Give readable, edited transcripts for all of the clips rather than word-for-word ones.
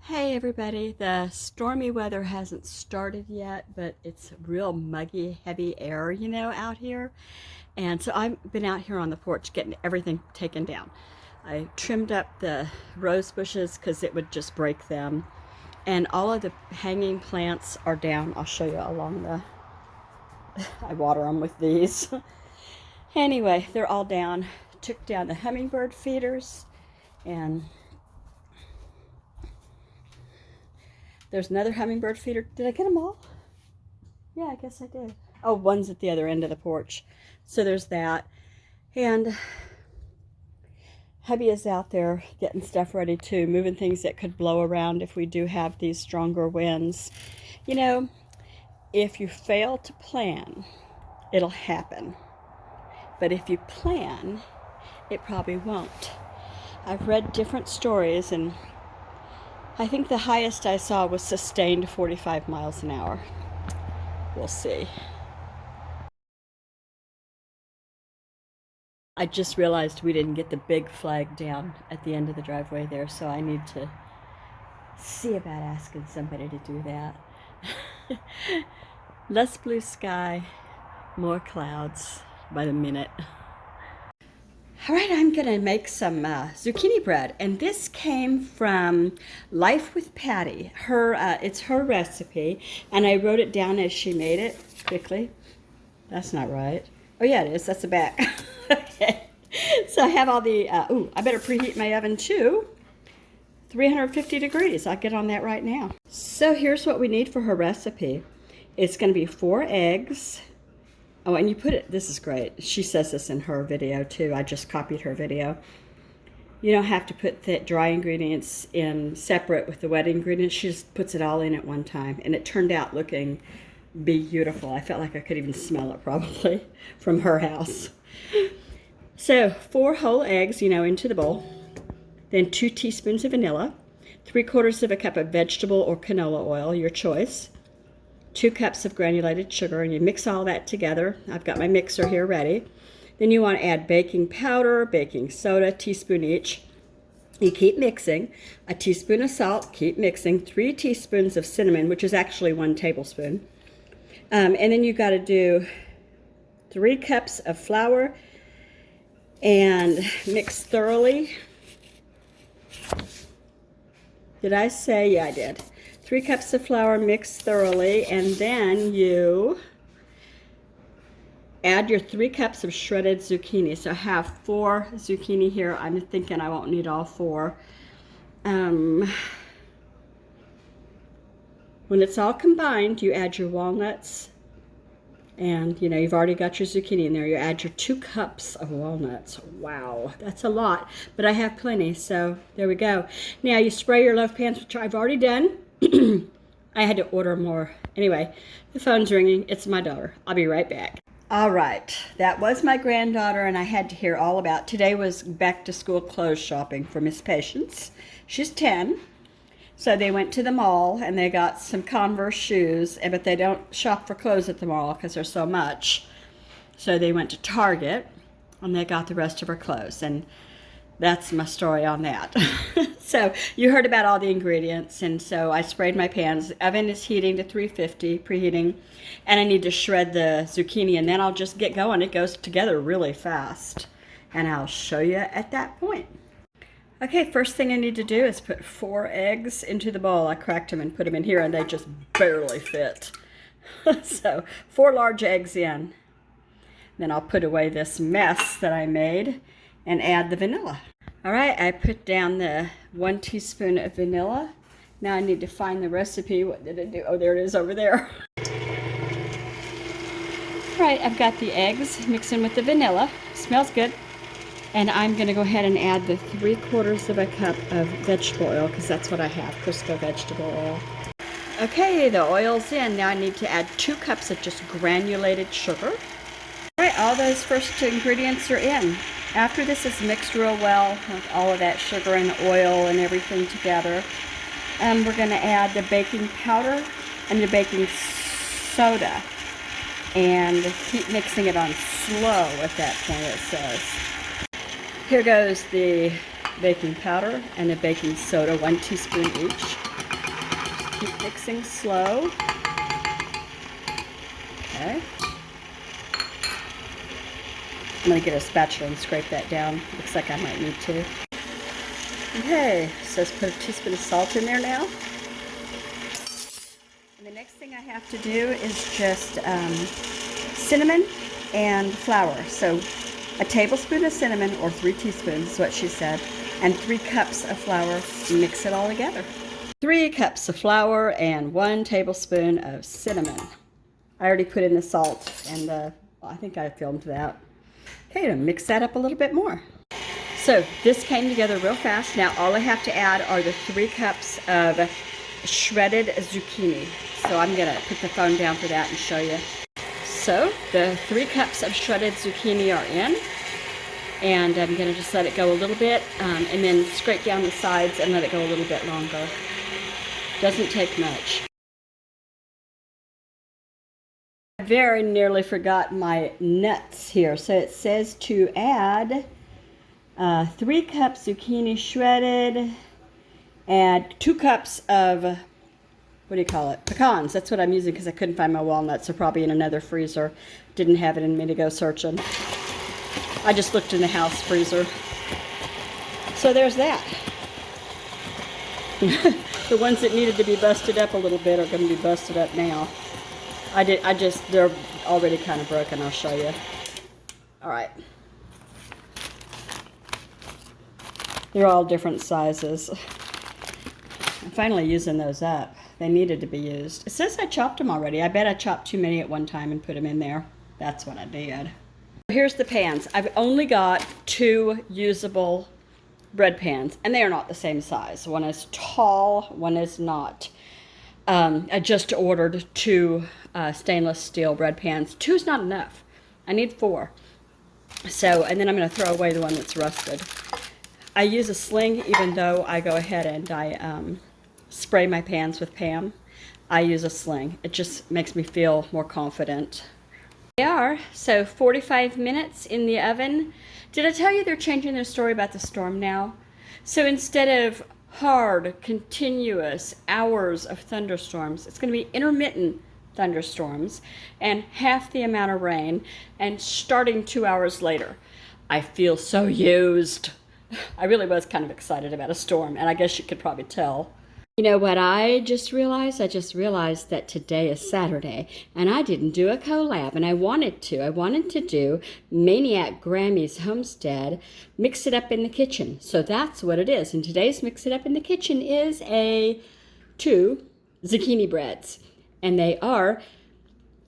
Hey everybody, the stormy weather hasn't started yet, but it's real muggy, heavy air, out here. And so I've been out here on the porch getting everything taken down. I trimmed up the rose bushes because it would just break them. And all of the hanging plants are down. I'll show you along I water them with these. Anyway, they're all down. Took down the hummingbird feeders, and there's another hummingbird feeder. Did I get them all? Yeah, I guess I did. Oh, one's at the other end of the porch. So there's that. And hubby is out there getting stuff ready too, moving things that could blow around if we do have these stronger winds. If you fail to plan, it'll happen. But if you plan, it probably won't. I've read different stories, and I think the highest I saw was sustained 45 miles an hour. We'll see. I just realized we didn't get the big flag down at the end of the driveway there, so I need to see about asking somebody to do that. Less blue sky, more clouds by the minute. All right, I'm gonna make some zucchini bread, and this came from Life with Patty. It's her recipe, and I wrote it down as she made it quickly. That's not right. Oh yeah, it is. That's the back. Okay. So I have all the. I better preheat my oven too. 350 degrees. I'll get on that right now. So here's what we need for her recipe. It's going to be 4 eggs. Oh, and you put it, this is great. She says this in her video too. I just copied her video. You don't have to put the dry ingredients in separate with the wet ingredients. She just puts it all in at one time. And it turned out looking beautiful. I felt like I could even smell it probably from her house. So 4 whole eggs, into the bowl. Then 2 teaspoons of vanilla. 3/4 of a cup of vegetable or canola oil, your choice. 2 cups of granulated sugar, and you mix all that together. I've got my mixer here ready. Then you want to add baking powder, baking soda, teaspoon each. You keep mixing. A teaspoon of salt, keep mixing. 3 teaspoons of cinnamon, which is actually 1 tablespoon. And then you got to do 3 cups of flour and mix thoroughly. Did I say? Yeah, I did. 3 cups of flour, mix thoroughly, and then you add your 3 cups of shredded zucchini. So I have 4 zucchini here. I'm thinking I won't need all 4. When it's all combined, you add your walnuts, and you've already got your zucchini in there. You add your 2 cups of walnuts. Wow, that's a lot, but I have plenty, so there we go. Now you spray your loaf pans, which I've already done. I had to order more. Anyway, the phone's ringing. It's my daughter. I'll be right back. All right, that was my granddaughter, and I had to hear all about. Today was back to school clothes shopping for Miss Patience. She's 10. So they went to the mall and they got some Converse shoes, but they don't shop for clothes at the mall because there's so much. So they went to Target and they got the rest of her clothes, and that's my story on that. So you heard about all the ingredients, and so I sprayed my pans. The oven is heating to 350, preheating, and I need to shred the zucchini, and then I'll just get going. It goes together really fast, and I'll show you at that point. Okay, first thing I need to do is put 4 eggs into the bowl. I cracked them and put them in here, and they just barely fit. So 4 large eggs in. Then I'll put away this mess that I made and add the vanilla. All right, I put down the 1 teaspoon of vanilla. Now I need to find the recipe. What did I do? Oh, there it is over there. All right, I've got the eggs mixing with the vanilla. Smells good. And I'm going to go ahead and add the 3/4 of a cup of vegetable oil, because that's what I have, Crisco vegetable oil. Okay, the oil's in. Now I need to add 2 cups of just granulated sugar. All right, all those first 2 ingredients are in. After this is mixed real well with all of that sugar and oil and everything together, we're going to add the baking powder and the baking soda. And keep mixing it on slow at that point, it says. Here goes the baking powder and the baking soda, 1 teaspoon each. keep mixing slow. Okay. I'm going to get a spatula and scrape that down. Looks like I might need to. Okay, so let's put a teaspoon of salt in there now. And the next thing I have to do is just cinnamon and flour. So a tablespoon of cinnamon, or 3 teaspoons is what she said, and 3 cups of flour. Mix it all together. 3 cups of flour and 1 tablespoon of cinnamon. I already put in the salt and I think I filmed that. Okay, to mix that up a little bit more. So this came together real fast. Now all I have to add are the 3 cups of shredded zucchini. So I'm gonna put the phone down for that and show you. So the 3 cups of shredded zucchini are in, and I'm gonna just let it go a little bit and then scrape down the sides and let it go a little bit longer. Doesn't take much. I very nearly forgot my nuts here. So it says to add 3 cups zucchini shredded, add 2 cups of, what do you call it? Pecans. That's what I'm using because I couldn't find my walnuts. They're probably in another freezer. Didn't have it in me to go searching. I just looked in the house freezer. So there's that. The ones that needed to be busted up a little bit are going to be busted up now. They're already kind of broken. I'll show you. All right. They're all different sizes. I'm finally using those up. They needed to be used. It says I chopped them already. I bet I chopped too many at one time and put them in there. That's what I did. Here's the pans. I've only got 2 usable bread pans, and they are not the same size. One is tall, one is not. I just ordered 2 stainless steel bread pans. 2 is not enough. I need 4. So, and then I'm going to throw away the one that's rusted. I use a sling, even though I go ahead and I spray my pans with Pam. I use a sling. It just makes me feel more confident. They are, so 45 minutes in the oven. Did I tell you they're changing their story about the storm now? So instead of hard, continuous hours of thunderstorms, it's going to be intermittent thunderstorms and half the amount of rain, and starting 2 hours later. I feel so used. I really was kind of excited about a storm, and I guess you could probably tell. You know what I just realized? I just realized that today is Saturday, and I didn't do a collab, and I wanted to. I wanted to do Maniac Grammy's Homestead, Mix It Up in the Kitchen. So that's what it is. And today's Mix It Up in the Kitchen is 2 zucchini breads, and they are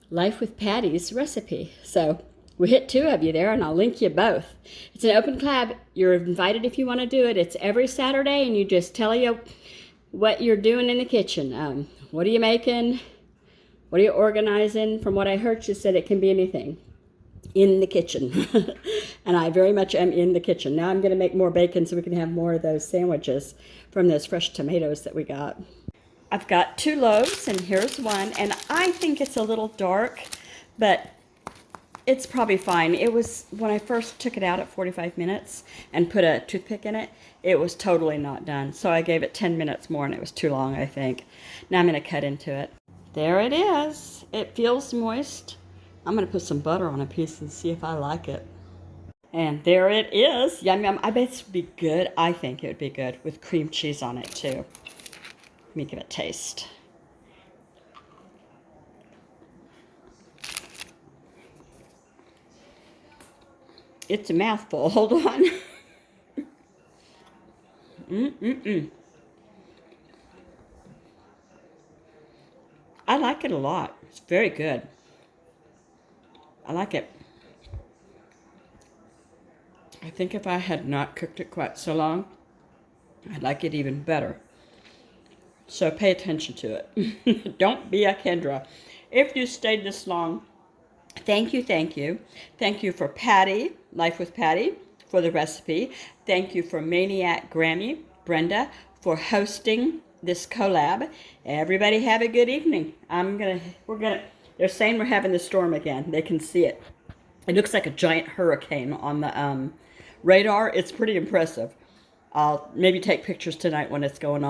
Life with Patty's recipe. So we hit 2 of you there, and I'll link you both. It's an open collab. You're invited if you want to do it. It's every Saturday, and you just tell you what you're doing in the kitchen. What are you making? What are you organizing? From what I heard, she said it can be anything in the kitchen. And I very much am in the kitchen. Now I'm going to make more bacon so we can have more of those sandwiches from those fresh tomatoes that we got. I've got 2 loaves, and here's one. And I think it's a little dark, but it's probably fine. It was, when I first took it out at 45 minutes and put a toothpick in it, it was totally not done. So I gave it 10 minutes more, and it was too long, I think. Now I'm going to cut into it. There it is. It feels moist. I'm going to put some butter on a piece and see if I like it. And there it is. Yum, yum. I bet it would be good. I think it would be good with cream cheese on it, too. Let me give it a taste. It's a mouthful. Hold on. I like it a lot. It's very good. I like it. I think if I had not cooked it quite so long, I'd like it even better. So pay attention to it. Don't be a Kendra. If you stayed this long, thank you, thank you. Thank you for Patty, Life with Patty, for the recipe. Thank you for Maniac Grammy, Brenda, for hosting this collab. Everybody have a good evening. They're saying we're having the storm again. They can see it. It looks like a giant hurricane on the radar. It's pretty impressive. I'll maybe take pictures tonight when it's going on.